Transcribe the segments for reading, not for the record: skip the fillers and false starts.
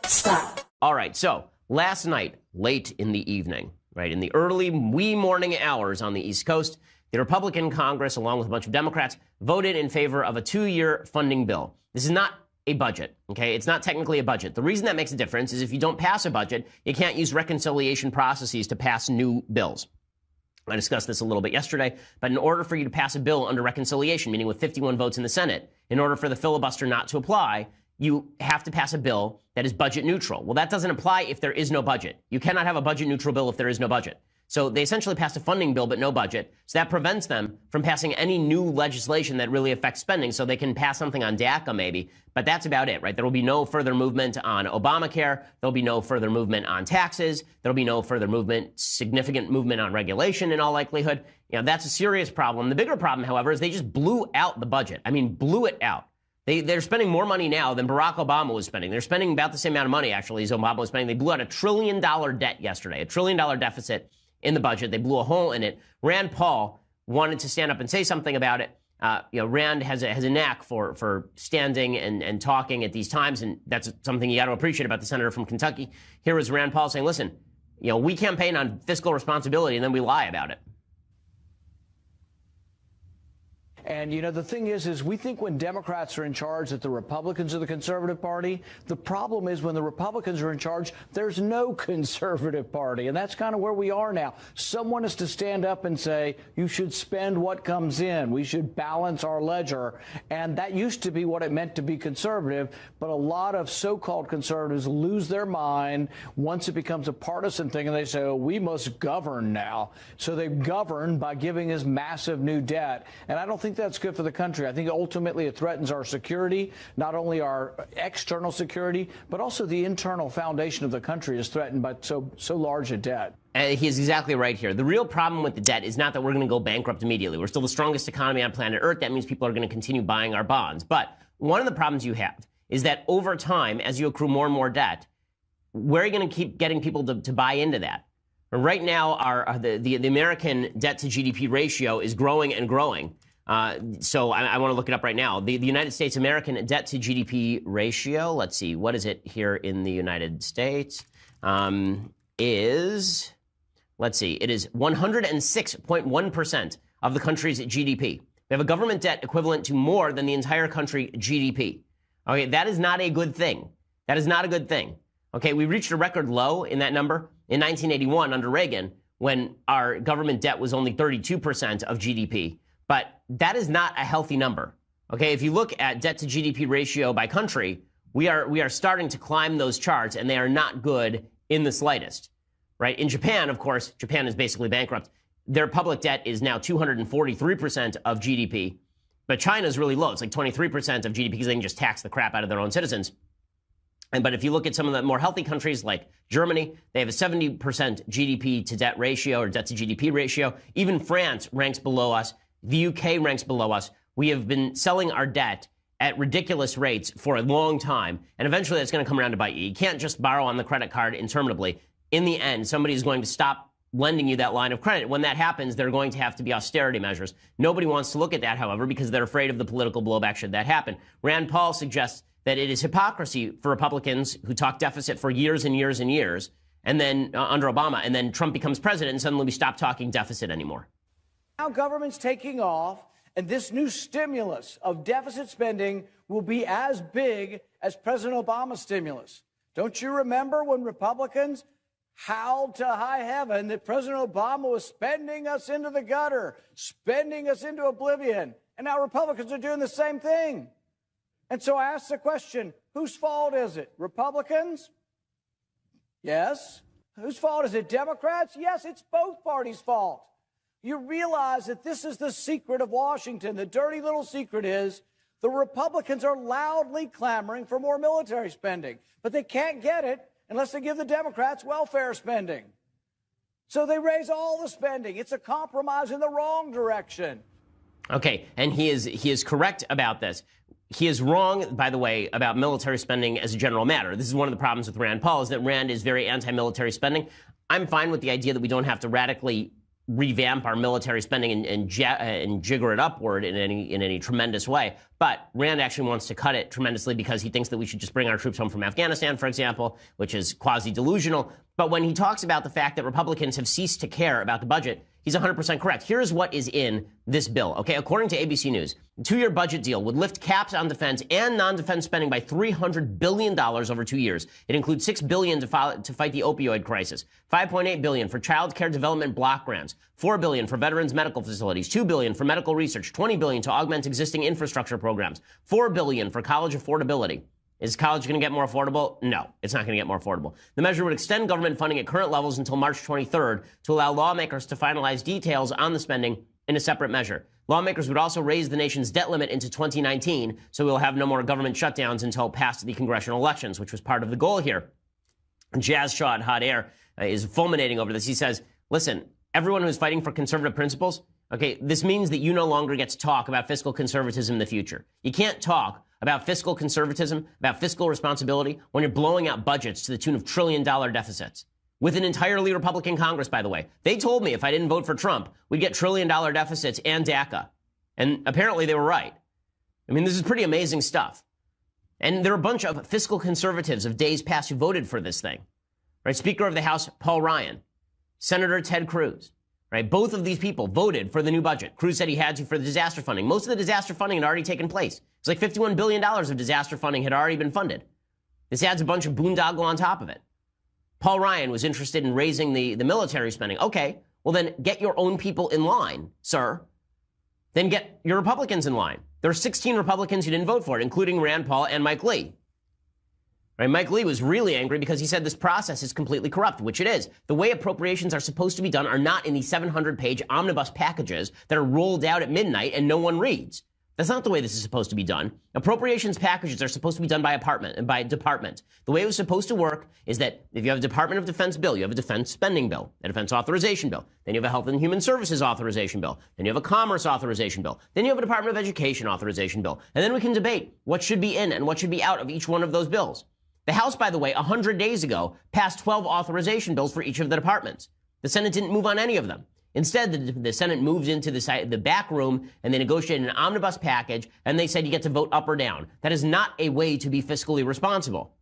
Stop. All right, so last night, late in the evening, right, in the early wee morning hours on the East Coast, the Republican Congress, along with a bunch of Democrats, voted in favor of a 2-year funding bill. This is not a budget, okay? It's not technically a budget. The reason that makes a difference is if you don't pass a budget, you can't use reconciliation processes to pass new bills. I discussed this a little bit yesterday, but in order for you to pass a bill under reconciliation, meaning with 51 votes in the Senate, in order for the filibuster not to apply, you have to pass a bill that is budget neutral. Well, that doesn't apply if there is no budget. You cannot have a budget neutral bill if there is no budget. So they essentially passed a funding bill, but no budget. So that prevents them from passing any new legislation that really affects spending. So they can pass something on DACA maybe, but that's about it, right? There will be no further movement on Obamacare. There'll be no further movement on taxes. There'll be no further movement, significant movement on regulation in all likelihood. You know, that's a serious problem. The bigger problem, however, is they just blew out the budget. I mean, blew it out. They're spending more money now than Barack Obama was spending. They're spending about the same amount of money, actually, as Obama was spending. They blew out $1 trillion debt yesterday, $1 trillion deficit in the budget. They blew a hole in it. Rand Paul wanted to stand up and say something about it. Rand has a knack for standing and talking at these times, and that's something you got to appreciate about the senator from Kentucky. Here was Rand Paul saying, listen, we campaign on fiscal responsibility, and then we lie about it. And, the thing is we think when Democrats are in charge that the Republicans are the conservative party. The problem is when the Republicans are in charge, there's no conservative party. And that's kind of where we are now. Someone has to stand up and say, you should spend what comes in. We should balance our ledger. And that used to be what it meant to be conservative. But a lot of so-called conservatives lose their mind once it becomes a partisan thing. And they say, oh, we must govern now. So they govern by giving us massive new debt. And I don't think that's good for the country. I think ultimately it threatens our security, not only our external security, but also the internal foundation of the country is threatened by so large a debt. And he is exactly right here. The real problem with the debt is not that we're going to go bankrupt immediately. We're still the strongest economy on planet Earth. That means people are going to continue buying our bonds. But one of the problems you have is that over time, as you accrue more and more debt, where are you going to keep getting people to buy into that? Right now, the American debt to GDP ratio is growing and growing. So I want to look it up right now. The United States American debt to GDP ratio, let's see, what is it here in the United States, is 106.1% of the country's GDP. We have a government debt equivalent to more than the entire country GDP. Okay, that is not a good thing. That is not a good thing. Okay, we reached a record low in that number in 1981 under Reagan when our government debt was only 32% of GDP. But that is not a healthy number. Okay, if you look at debt to GDP ratio by country, we are starting to climb those charts, and they are not good in the slightest. Right? In Japan, of course, Japan is basically bankrupt. Their public debt is now 243% of GDP. But China is really low. It's like 23% of GDP because they can just tax the crap out of their own citizens. But if you look at some of the more healthy countries like Germany, they have a 70% GDP to debt ratio or debt to GDP ratio. Even France ranks below us. The UK ranks below us. We have been selling our debt at ridiculous rates for a long time, and eventually that's going to come around to bite you. You can't just borrow on the credit card interminably. In the end, somebody is going to stop lending you that line of credit. When that happens, there are going to have to be austerity measures. Nobody wants to look at that, however, because they're afraid of the political blowback should that happen. Rand Paul suggests that it is hypocrisy for Republicans who talk deficit for years and years and years, and then under Obama, and then Trump becomes president, and suddenly we stop talking deficit anymore. Now government's taking off, and this new stimulus of deficit spending will be as big as President Obama's stimulus. Don't you remember when Republicans howled to high heaven that President Obama was spending us into the gutter, spending us into oblivion? And now Republicans are doing the same thing. And so I ask the question, whose fault is it? Republicans? Yes. Whose fault is it? Democrats? Yes, it's both parties' fault. You realize that this is the secret of Washington. The dirty little secret is the Republicans are loudly clamoring for more military spending, but they can't get it unless they give the Democrats welfare spending. So they raise all the spending. It's a compromise in the wrong direction. Okay, and he is correct about this. He is wrong, by the way, about military spending as a general matter. This is one of the problems with Rand Paul, is that Rand is very anti-military spending. I'm fine with the idea that we don't have to radically revamp our military spending and jigger it upward in any tremendous way. But Rand actually wants to cut it tremendously because he thinks that we should just bring our troops home from Afghanistan, for example, which is quasi-delusional. But when he talks about the fact that Republicans have ceased to care about the budget, he's 100% correct. Here's what is in this bill, okay? According to ABC News, the two-year budget deal would lift caps on defense and non-defense spending by $300 billion over 2 years. It includes $6 billion to fight the opioid crisis, $5.8 billion for child care development block grants, $4 billion for veterans medical facilities, $2 billion for medical research, $20 billion to augment existing infrastructure programs, $4 billion for college affordability. Is college going to get more affordable? No, it's not going to get more affordable. The measure would extend government funding at current levels until March 23rd to allow lawmakers to finalize details on the spending in a separate measure. Lawmakers would also raise the nation's debt limit into 2019, so we'll have no more government shutdowns until past the congressional elections, which was part of the goal here. Jazz Shaw at Hot Air is fulminating over this. He says, listen, everyone who's fighting for conservative principles, okay, this means that you no longer get to talk about fiscal conservatism in the future. You can't talk about fiscal conservatism, about fiscal responsibility, when you're blowing out budgets to the tune of trillion-dollar deficits. With an entirely Republican Congress, by the way. They told me if I didn't vote for Trump, we'd get trillion-dollar deficits and DACA. And apparently they were right. I mean, this is pretty amazing stuff. And there are a bunch of fiscal conservatives of days past who voted for this thing. Right? Speaker of the House, Paul Ryan. Senator Ted Cruz. Right? Both of these people voted for the new budget. Cruz said he had to for the disaster funding. Most of the disaster funding had already taken place. It's like $51 billion of disaster funding had already been funded. This adds a bunch of boondoggle on top of it. Paul Ryan was interested in raising the military spending. Okay, well then get your own people in line, sir. Then get your Republicans in line. There are 16 Republicans who didn't vote for it, including Rand Paul and Mike Lee. Right? Mike Lee was really angry because he said this process is completely corrupt, which it is. The way appropriations are supposed to be done are not in these 700-page omnibus packages that are rolled out at midnight and no one reads. That's not the way this is supposed to be done. Appropriations packages are supposed to be done by department. The way it was supposed to work is that if you have a Department of Defense bill, you have a defense spending bill, a defense authorization bill, then you have a Health and Human Services authorization bill, then you have a Commerce authorization bill, then you have a Department of Education authorization bill, and then we can debate what should be in and what should be out of each one of those bills. The House, by the way, 100 days ago, passed 12 authorization bills for each of the departments. The Senate didn't move on any of them. Instead, the Senate moved into the back room and they negotiated an omnibus package, and they said you get to vote up or down. That is not a way to be fiscally responsible.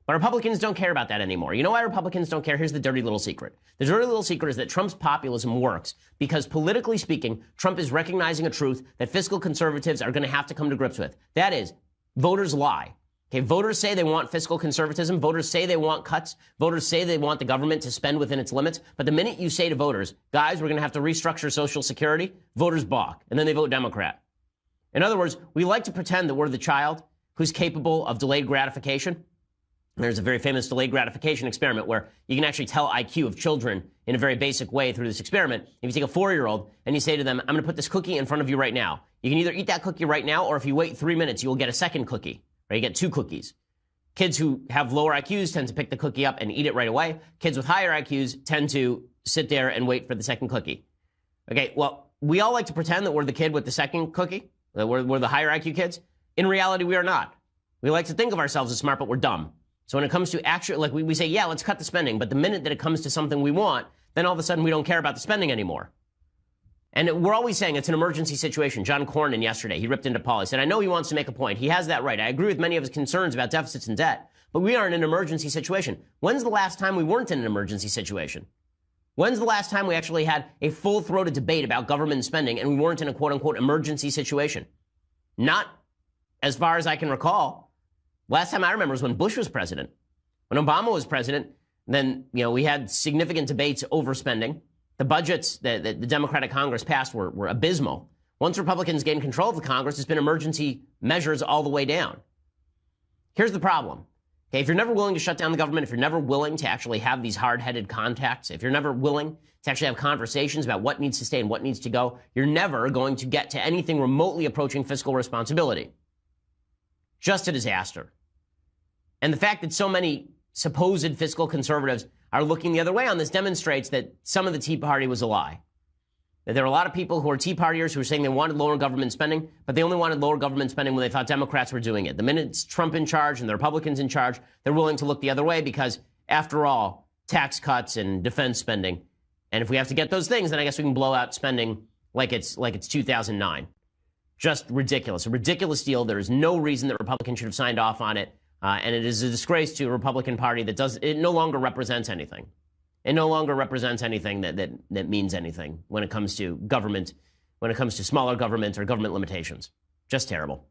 But Republicans don't care about that anymore. You know why Republicans don't care? Here's the dirty little secret. The dirty little secret is that Trump's populism works because, politically speaking, Trump is recognizing a truth that fiscal conservatives are going to have to come to grips with. That is, voters lie. Okay, voters say they want fiscal conservatism. Voters say they want cuts. Voters say they want the government to spend within its limits. But the minute you say to voters, guys, we're going to have to restructure Social Security, voters balk, and then they vote Democrat. In other words, we like to pretend that we're the child who's capable of delayed gratification. There's a very famous delayed gratification experiment where you can actually tell IQ of children in a very basic way through this experiment. If you take a 4-year-old and you say to them, I'm going to put this cookie in front of you right now. You can either eat that cookie right now, or if you wait 3 minutes, you will get a second cookie. Right? You get 2 cookies. Kids who have lower IQs tend to pick the cookie up and eat it right away. Kids with higher IQs tend to sit there and wait for the second cookie. Okay, well, we all like to pretend that we're the kid with the second cookie, that we're the higher IQ kids. In reality, we are not. We like to think of ourselves as smart, but we're dumb. So when it comes to actual, like we say, yeah, let's cut the spending. But the minute that it comes to something we want, then all of a sudden we don't care about the spending anymore. And we're always saying it's an emergency situation. John Cornyn yesterday, he ripped into Paul. He said, I know he wants to make a point. He has that right. I agree with many of his concerns about deficits and debt, but we are in an emergency situation. When's the last time we weren't in an emergency situation? When's the last time we actually had a full-throated debate about government spending and we weren't in a quote-unquote emergency situation? Not as far as I can recall. Last time I remember was when Bush was president. When Obama was president, then, we had significant debates over spending. The budgets that the Democratic Congress passed were abysmal. Once Republicans gained control of the Congress, it's been emergency measures all the way down. Here's the problem. Okay, if you're never willing to shut down the government, if you're never willing to actually have these hard-headed contacts, if you're never willing to actually have conversations about what needs to stay and what needs to go, you're never going to get to anything remotely approaching fiscal responsibility. Just a disaster. And the fact that so many supposed fiscal conservatives are looking the other way on this demonstrates that some of the Tea Party was a lie. That there are a lot of people who are Tea Partiers who are saying they wanted lower government spending, but they only wanted lower government spending when they thought Democrats were doing it. The minute it's Trump in charge and the Republicans in charge, they're willing to look the other way because, after all, tax cuts and defense spending. And if we have to get those things, then I guess we can blow out spending like it's 2009. Just ridiculous. A ridiculous deal. There is no reason that Republicans should have signed off on it. And it is a disgrace to a Republican Party it no longer represents anything. It no longer represents anything that means anything when it comes to government, when it comes to smaller government or government limitations. Just terrible.